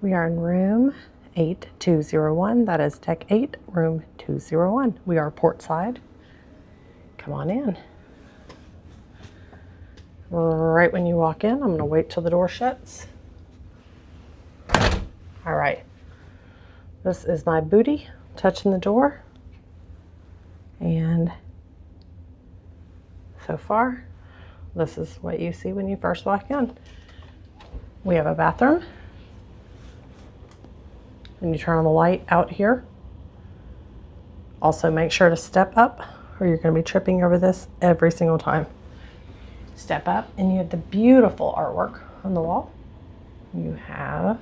We are in room 8201. That is Deck 8, room 201. We are port side. Come on in. Right when you walk in, I'm going to wait till the door shuts. All right. This is my booty touching the door. And so far, this is what you see when you first walk in. We have a bathroom. And you turn on the light out here. Also make sure to step up or you're going to be tripping over this every single time. Step up and you have the beautiful artwork on the wall. You have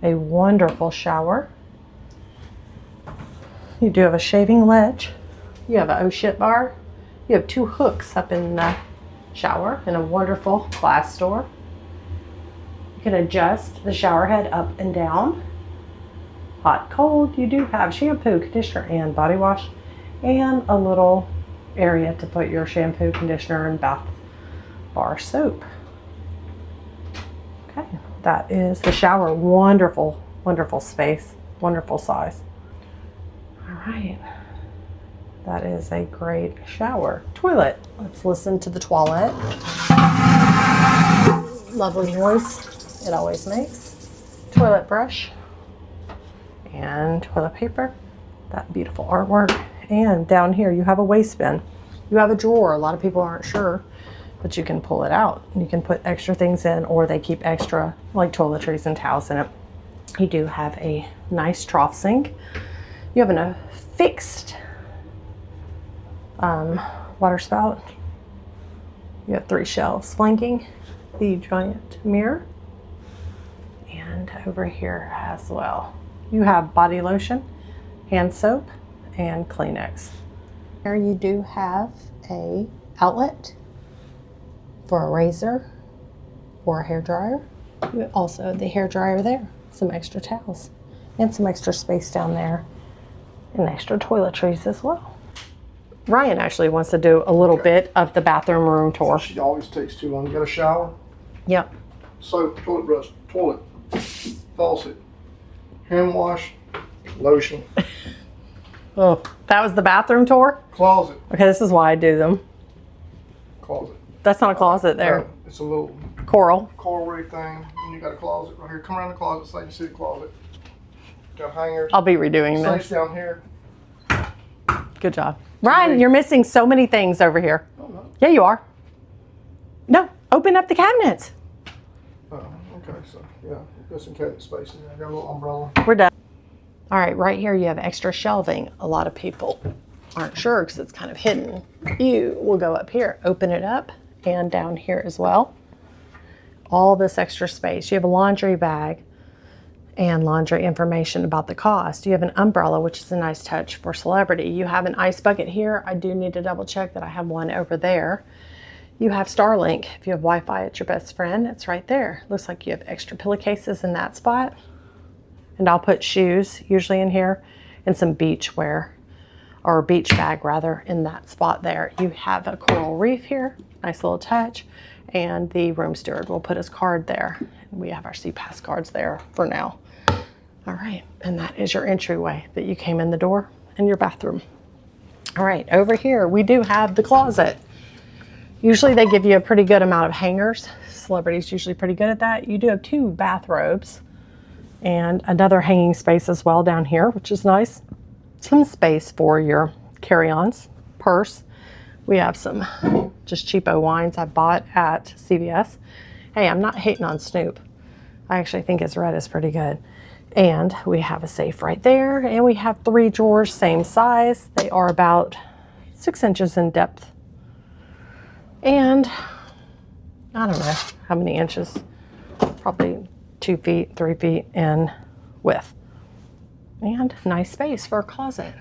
a wonderful shower. You do have a shaving ledge. You have an oh shit bar. You have 2 hooks up in the shower and a wonderful glass door. You can adjust the shower head up and down. Hot, cold. You do have shampoo, conditioner, and body wash, and a little area to put your shampoo, conditioner, and bath bar soap. Okay, that is the shower. Wonderful, wonderful space, wonderful size. All right, that is a great shower. Toilet. Let's listen to the toilet. Lovely noise it always makes. Toilet brush. And toilet paper, that beautiful artwork. And down here you have a waste bin. You have a drawer. A lot of people aren't sure, but you can pull it out. You can put extra things in, or they keep extra like toiletries and towels in it. You do have a nice trough sink. You have a fixed water spout. You have 3 shelves flanking the giant mirror. And over here as well, you have body lotion, hand soap, and Kleenex. Here you do have a outlet for a razor or a hair dryer. You also have the hair dryer there, some extra towels, and some extra space down there, and extra toiletries as well. Ryan actually wants to do a little bit of the bathroom room tour. She always takes too long. You got a shower? Yep. Soap, toilet brush, toilet, faucet, hand wash, lotion. Oh, that was the bathroom tour? Closet. Okay, this is why I do them. Closet. That's not a closet there. No, it's a little Coral. coral thing. And you got a closet right here. Come around the closet so you can see the closet. Got hangers. I'll be redoing Safes this. down here. Good job. Ryan, you're missing so many things over here. Oh, no. Yeah, you are. No, open up the cabinets. Oh, okay. So, yeah, got some cabinet space in there. Got a little umbrella. We're done. All right, right here you have extra shelving. A lot of people aren't sure because it's kind of hidden. You will go up here, open it up, and down here as well. All this extra space. You have a laundry bag and laundry information about the cost. You have an umbrella, which is a nice touch for celebrity. You have an ice bucket here. I do need to double check that I have one over there. You have Starlink. If you have Wi-Fi, it's your best friend. It's right there. Looks like you have extra pillowcases in that spot. And I'll put shoes usually in here and some beach wear, or beach bag rather, in that spot there. You have a coral reef here, nice little touch, and the room steward will put his card there. We have our CPAS cards there for now. All right, and that is your entryway that you came in the door and your bathroom. All right, over here we do have the closet. Usually they give you a pretty good amount of hangers. Celebrities usually pretty good at that. You do have 2 bathrobes and another hanging space as well down here, which is nice. Some space for your carry-ons, purse. We have some just cheapo wines I bought at CVS. Hey, I'm not hating on Snoop. I actually think his red is pretty good. And we have a safe right there, and we have 3 drawers, same size. They are about 6 inches in depth. And I don't know how many inches, probably 2 feet, 3 feet in width. And nice space for a closet.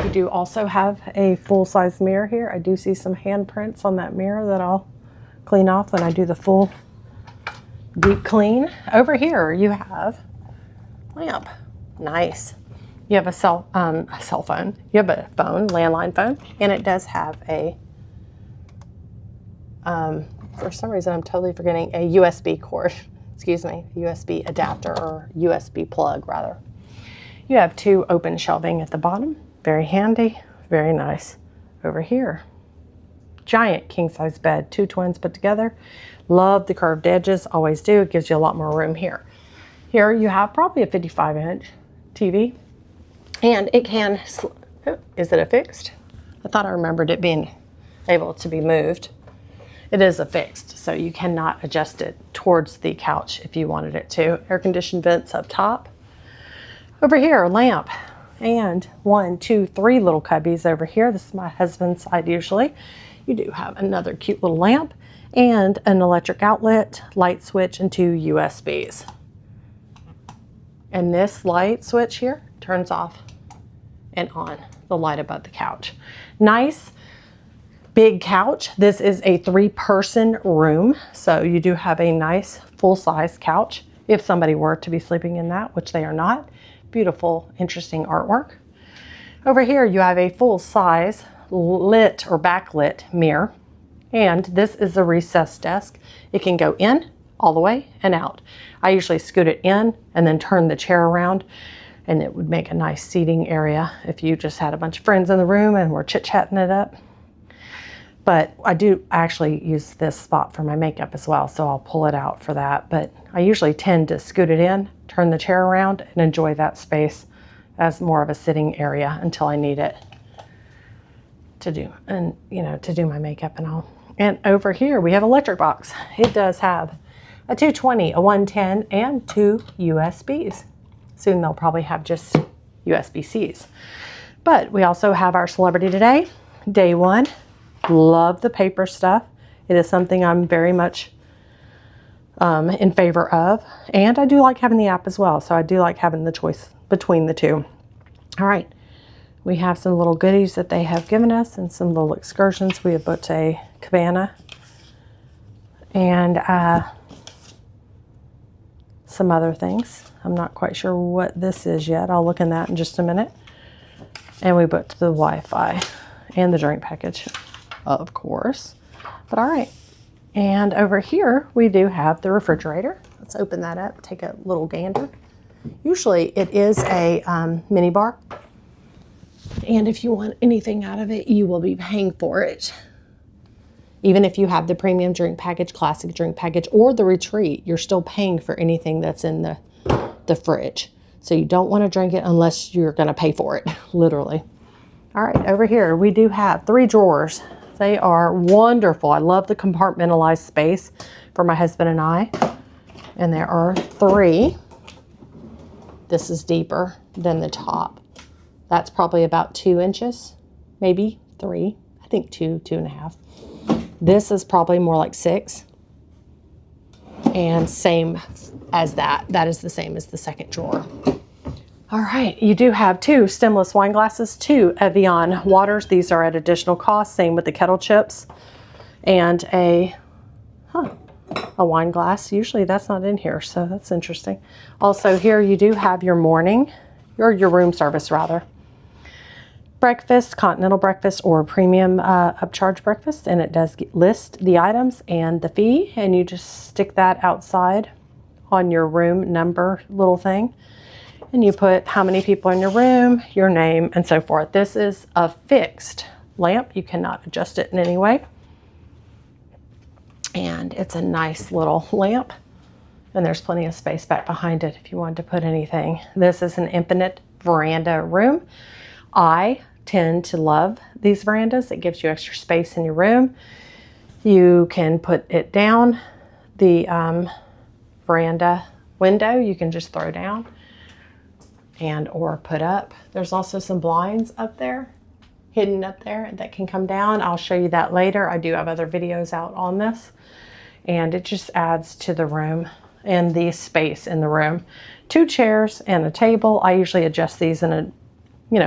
We do also have a full-size mirror here. I do see some handprints on that mirror that I'll clean off when I do the full deep clean. Over here you have a lamp. Nice. You have a cell phone. You have a phone, landline phone, and it does have a, for some reason I'm totally forgetting, a USB cord excuse me, USB adapter or USB plug rather. You have 2 open shelving at the bottom. Very handy, very nice. Over here, giant king size bed, 2 twins put together. Love the curved edges, always do. It gives you a lot more room here. Here you have probably a 55-inch TV, and it can, oh, is it a fixed? I thought I remembered it being able to be moved. It is a fixed, so you cannot adjust it towards the couch if you wanted it to. Air conditioned vents up top. Over here, lamp, and 1, 2, 3 little cubbies over here. This is my husband's side usually. You do have another cute little lamp and an electric outlet, light switch, and 2 USBs. And this light switch here turns off and on the light above the couch. Nice big couch. This is a 3-person room, so you do have a nice full-size couch if somebody were to be sleeping in that, which they are not. Beautiful, interesting artwork. Over here you have a full-size lit or backlit mirror, and this is a recessed desk. It can go in all the way and out. I usually scoot it in and then turn the chair around, and it would make a nice seating area if you just had a bunch of friends in the room and were chit-chatting it up. But I do actually use this spot for my makeup as well, so I'll pull it out for that. But I usually tend to scoot it in, turn the chair around, and enjoy that space as more of a sitting area until I need it to do, and to do my makeup and all. And over here we have electric box. It does have a 220, a 110, and 2 USBs. Soon they'll probably have just USB-Cs. But we also have our celebrity today, day 1. Love the paper stuff. It is something I'm very much in favor of. And I do like having the app as well. So I do like having the choice between the two. All right. We have some little goodies that they have given us and some little excursions. We have booked a cabana and some other things. I'm not quite sure what this is yet. I'll look in that in just a minute. And we booked the Wi-Fi and the drink package, of course. But all right. And over here, we do have the refrigerator. Let's open that up, take a little gander. Usually it is a mini bar. And if you want anything out of it, you will be paying for it. Even if you have the premium drink package, classic drink package, or the retreat, you're still paying for anything that's in the fridge. So you don't want to drink it unless you're going to pay for it, literally. All right, over here we do have 3 drawers. They are wonderful. I love the compartmentalized space for my husband and I. And there are 3. This is deeper than the top. That's probably about 2 inches, maybe 3. I think 2, 2.5. This is probably more like 6. And same as that. That is the same as the second drawer. All right, you do have 2 stemless wine glasses, 2 Evian waters. These are at additional cost. Same with the kettle chips. And a wine glass. Usually that's not in here, so that's interesting. Also here you do have your morning, or your room service rather. Breakfast, continental breakfast, or premium upcharge breakfast, and it does list the items and the fee, and you just stick that outside on your room number little thing, and you put how many people in your room, your name, and so forth. This is a fixed lamp. You cannot adjust it in any way, and it's a nice little lamp, and there's plenty of space back behind it if you wanted to put anything. This is an infinite veranda room. I tend to love these verandas. It gives you extra space in your room. You can put it down. The veranda window you can just throw down and or put up. There's also some blinds up there, hidden up there, that can come down. I'll show you that later. I do have other videos out on this, and it just adds to the room and the space in the room. 2 chairs and a table. I usually adjust these in a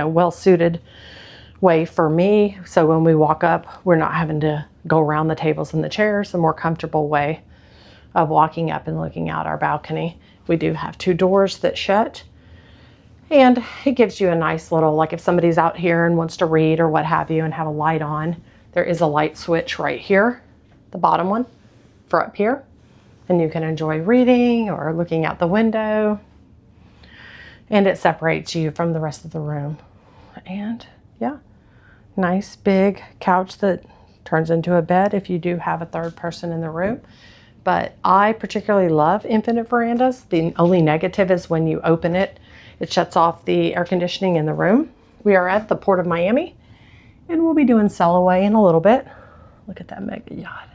well-suited way for me. So when we walk up, we're not having to go around the tables and the chairs. A more comfortable way of walking up and looking out our balcony. We do have 2 doors that shut, and it gives you a nice little, like if somebody's out here and wants to read or what have you and have a light on, there is a light switch right here, the bottom one for up here. and you can enjoy reading or looking out the window. And it separates you from the rest of the room. And yeah, nice big couch that turns into a bed if you do have a third person in the room. But I particularly love infinite verandas. The only negative is when you open it, it shuts off the air conditioning in the room. We are at the Port of Miami, and we'll be doing sail away in a little bit. Look at that mega yacht.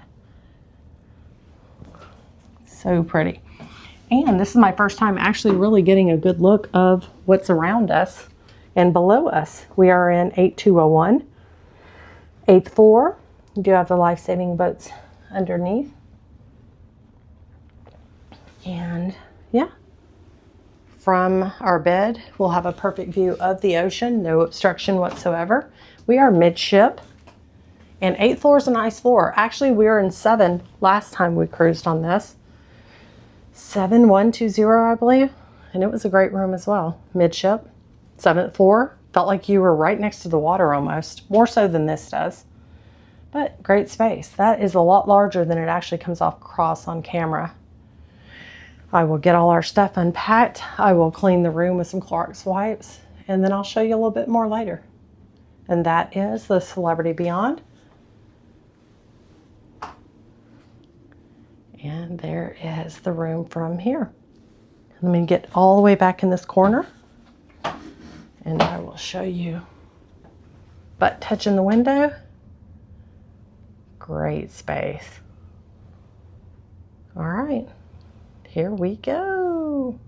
So pretty. And this is my first time actually really getting a good look of what's around us and below us. We are in 8201, 8th floor. You do have the life-saving boats underneath. And yeah, from our bed, we'll have a perfect view of the ocean, no obstruction whatsoever. We are midship, and 8th floor is a nice floor. Actually, we were in 7 last time we cruised on this. 7120, I believe, and it was a great room as well. Midship, 7th floor, felt like you were right next to the water almost, more so than this does. But great space. That is a lot larger than it actually comes across on camera. I will get all our stuff unpacked. I will clean the room with some Clorox wipes, and then I'll show you a little bit more later. And that is the Celebrity Beyond. And there is the room from here. Let me get all the way back in this corner, and I will show you. Butt touching the window. Great space. All right, here we go.